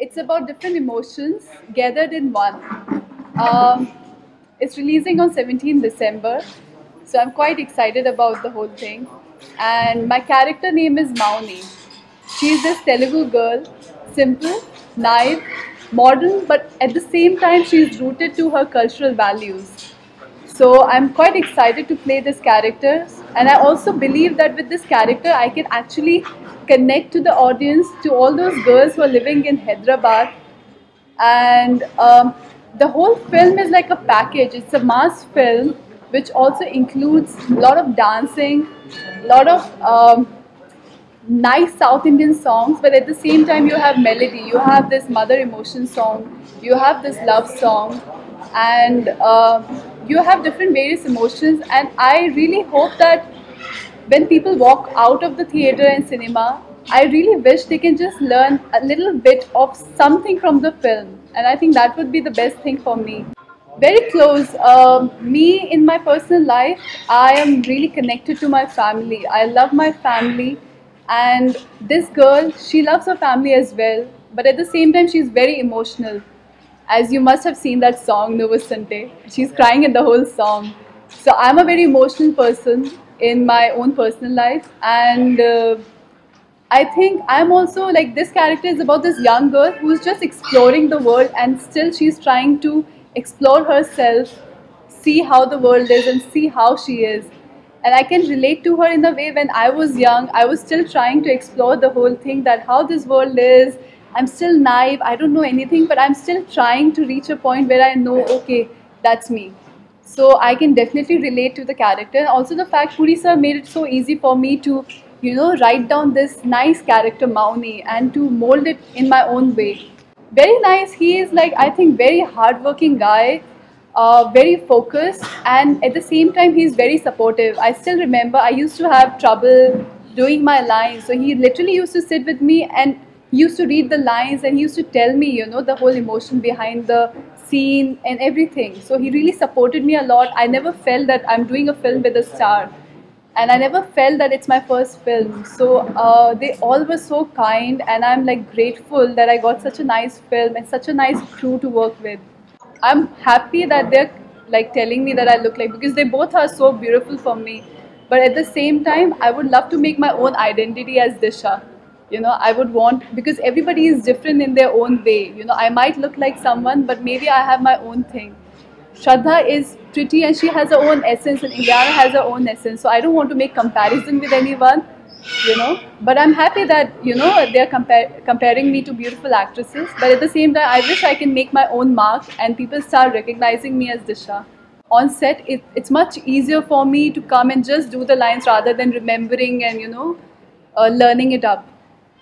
It's about different emotions gathered in one. Um, it's releasing on 17th December, so I'm quite excited about the whole thing. And my character name is Mauni. She's this Telugu girl, simple, naive, modern, but at the same time she's rooted to her cultural values. So I'm quite excited to play this character, and I also believe that with this character I can actually connect to the audience, to all those girls who are living in Hyderabad. And the whole film is like a package. It's a mass film which also includes a lot of dancing, a lot of nice South Indian songs, but at the same time you have melody, you have this mother emotion song, you have this love song, and you have different various emotions. And I really hope that when people walk out of the theater and cinema, I really wish they can just learn a little bit of something from the film. And I think that would be the best thing for me. Very close. Me in my personal life, I am really connected to my family. I love my family, and this girl, she loves her family as well. But at the same time, she's very emotional. As you must have seen that song, Novasante. She's crying in the whole song. So I'm a very emotional person in my own personal life, and I think I'm also like, this character is about this young girl who's just exploring the world, and still she's trying to explore herself, see how the world is and see how she is. And I can relate to her in the way when I was young, I was still trying to explore the whole thing, that how this world is. I'm still naive, I don't know anything, but I'm still trying to reach a point where I know, okay, that's me. So I can definitely relate to the character. And also the fact Puri sir made it so easy for me to, write down this nice character Mauni and to mold it in my own way. Very nice. He is like, I think, very hardworking guy, very focused, and at the same time he's very supportive. I still remember I used to have trouble doing my lines, so he literally used to sit with me and he used to read the lines, and he used to tell me, the whole emotion behind the scene and everything. So he really supported me a lot. I never felt that I'm doing a film with a star, and I never felt that it's my first film. So they all were so kind, and I'm like grateful that I got such a nice film and such a nice crew to work with. I'm happy that they're like telling me that I look like, because they both are so beautiful for me. But at the same time, I would love to make my own identity as Disha. I would want, because everybody is different in their own way. I might look like someone, but maybe I have my own thing. Shraddha is pretty and she has her own essence, and Ileana has her own essence. So I don't want to make comparison with anyone. But I'm happy that, they're comparing me to beautiful actresses. But at the same time, I wish I can make my own mark and people start recognizing me as Disha. On set, it's much easier for me to come and just do the lines rather than remembering and, learning it up.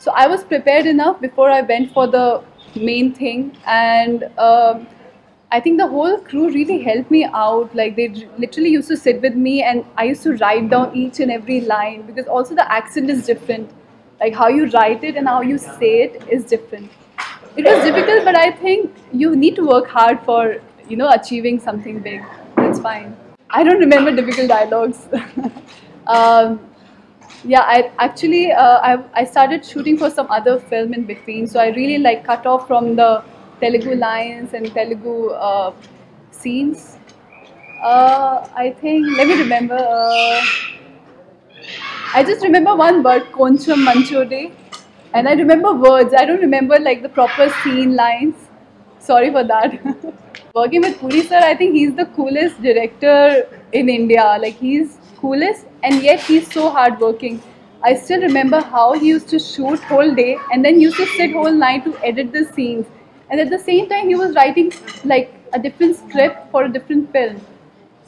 So I was prepared enough before I went for the main thing, and I think the whole crew really helped me out. Like, they literally used to sit with me, and I used to write down each and every line, because also the accent is different. Like, how you write it and how you say it is different. It was difficult, but I think you need to work hard for, achieving something big. That's fine. I don't remember difficult dialogues. um, yeah, I started shooting for some other film in between, so I really like cut off from the Telugu lines and Telugu scenes. I think, let me remember. I just remember one word, Koncham Manchode, and I remember words. I don't remember like the proper scene lines. Sorry for that. Working with Puri sir, I think he's the coolest director in India. Like, he's coolest, and yet he's so hardworking. I still remember how he used to shoot whole day and then used to sit whole night to edit the scenes. And at the same time, he was writing like a different script for a different film.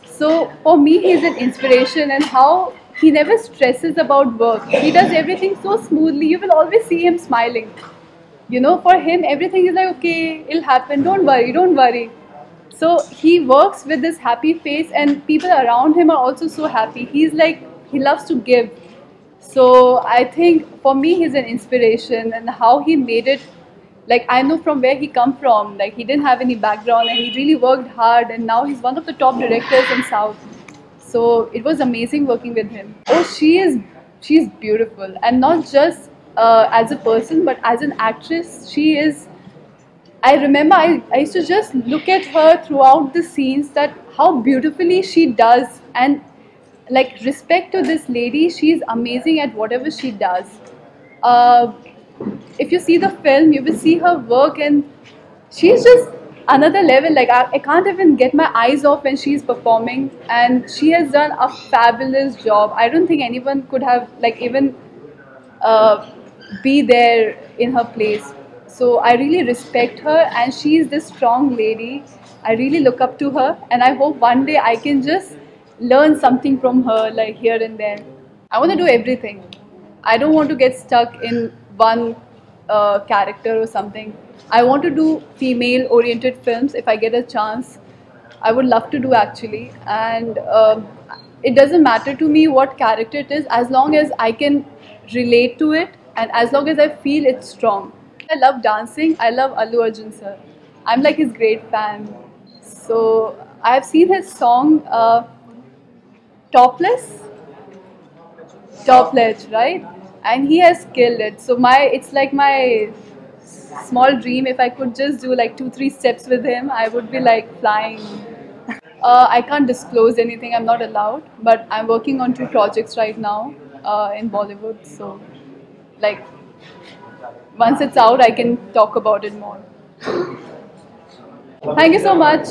So for me, he's an inspiration, and how he never stresses about work. He does everything so smoothly. You will always see him smiling. For him, everything is like, okay, it'll happen. Don't worry, don't worry. So he works with this happy face, and people around him are also so happy. He's like, he loves to give. So I think for me, he's an inspiration, and how he made it. Like, I know from where he come from. Like, he didn't have any background, and he really worked hard, and now he's one of the top directors in South. So it was amazing working with him. Oh, she's beautiful, and not just as a person, but as an actress, she is I remember I used to just look at her throughout the scenes, that how beautifully she does, and like, respect to this lady, she's amazing at whatever she does. Uh, if you see the film, you will see her work, and she's just another level. Like, I can't even get my eyes off when she's performing, and she has done a fabulous job. I don't think anyone could have like even uh, be there in her place. So I really respect her, and she is this strong lady. I really look up to her, and I hope one day I can just learn something from her, like here and there. I want to do everything. I don't want to get stuck in one character or something. I want to do female oriented films if I get a chance. I would love to do, actually, and it doesn't matter to me what character it is, as long as I can relate to it, and as long as I feel it's strong. I love dancing. I love Allu Arjun sir. I'm like his great fan. So I've seen his song Topless, Top Ledge, right? And he has killed it. So it's like my small dream. If I could just do like 2-3 steps with him, I would be like flying. I can't disclose anything. I'm not allowed. But I'm working on 2 projects right now in Bollywood. So, like, once it's out, I can talk about it more. Thank you so much.